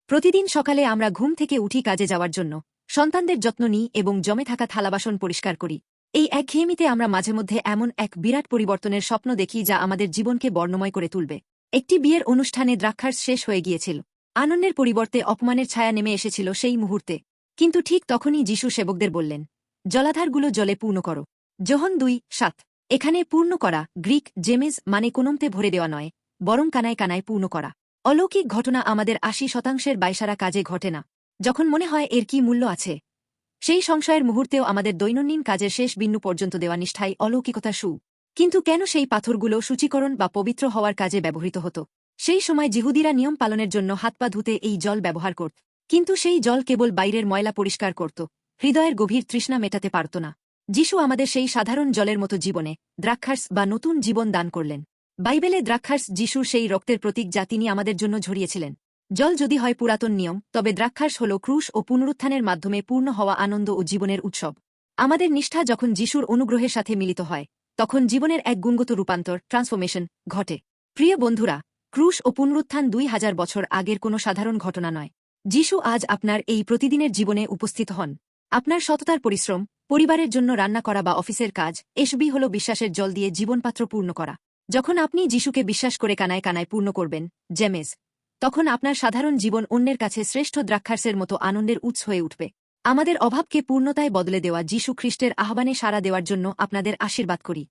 প্রতিদিন সকালে আমরা ঘুম থেকে উঠি কাজে যাওয়ার জন্য, সন্তানদের যত্ন নিই এবং জমে থাকা থালাবাসন পরিষ্কার করি। এই একঘেয়েমিতে আমরা মাঝে মধ্যে এমন এক বিরাট পরিবর্তনের স্বপ্ন দেখি যা আমাদের জীবনকে বর্ণময় করে তুলবে। একটি বিয়ের অনুষ্ঠানে দ্রাক্ষারস শেষ হয়ে গিয়েছিল। আনন্দের পরিবর্তে অপমানের ছায়া নেমে এসেছিল সেই মুহূর্তে। কিন্তু ঠিক তখনই যিশু সেবকদের বললেন, জলাধারগুলো জলে পূর্ণ করো। যোহন 2:7। এখানে পূর্ণ করা গ্রিক জেমেজ মানে কোনমতে ভরে দেওয়া নয়, বরং কানায় কানায় পূর্ণ করা। অলৌকিক ঘটনা আমাদের 80% বাইশারা কাজে ঘটে না। যখন মনে হয় এর কি মূল্য আছে, সেই সংশয়ের মুহূর্তেও আমাদের দৈনন্দিন কাজের শেষ বিন্দু পর্যন্ত দেওয়া নিষ্ঠাই অলৌকিকতা কিন্তু কেন সেই পাথরগুলো সূচীকরণ বা পবিত্র হওয়ার কাজে ব্যবহৃত হতো? সেই সময় জিহুদিরা নিয়ম পালনের জন্য হাত পা ধুতে এই জল ব্যবহার করত। কিন্তু সেই জল কেবল বাইরের ময়লা পরিষ্কার করত, হৃদয়ের গভীর তৃষ্ণা মেটাতে পারত না। যিশু আমাদের সেই সাধারণ জলের মতো জীবনে দ্রাক্ষারস বা নতুন জীবন দান করলেন। বাইবেলে দ্রাক্ষারস যিশুর সেই রক্তের প্রতীক যা তিনি আমাদের জন্য ঝরিয়েছিলেন। জল যদি হয় পুরাতন নিয়ম, তবে দ্রাক্ষারস হল ক্রুশ ও পুনরুত্থানের মাধ্যমে পূর্ণ হওয়া আনন্দ ও জীবনের উৎসব। আমাদের নিষ্ঠা যখন যিশুর অনুগ্রহের সাথে মিলিত হয়, তখন জীবনের এক গুণগত রূপান্তর ট্রান্সফরমেশন ঘটে। প্রিয় বন্ধুরা, ক্রুশ ও পুনরুত্থান 2000 বছর আগের কোনো সাধারণ ঘটনা নয়। যিশু আজ আপনার এই প্রতিদিনের জীবনে উপস্থিত হন। আপনার সততার পরিশ্রম, পরিবারের জন্য রান্না করা বা অফিসের কাজ এসবই হল বিশ্বাসের জল দিয়ে জীবনপাত্র পূর্ণ করা। যখন আপনি যিশুকে বিশ্বাস করে কানায় কানায় পূর্ণ করবেন, জেমেজ, তখন আপনার সাধারণ জীবন অন্যের কাছে শ্রেষ্ঠ দ্রাক্ষারসের মতো আনন্দের উৎস হয়ে উঠবে। আমাদের অভাবকে পূর্ণতায় বদলে দেওয়া যিশু খ্রিস্টের আহ্বানে সাড়া দেওয়ার জন্য আপনাদের আশীর্বাদ করি।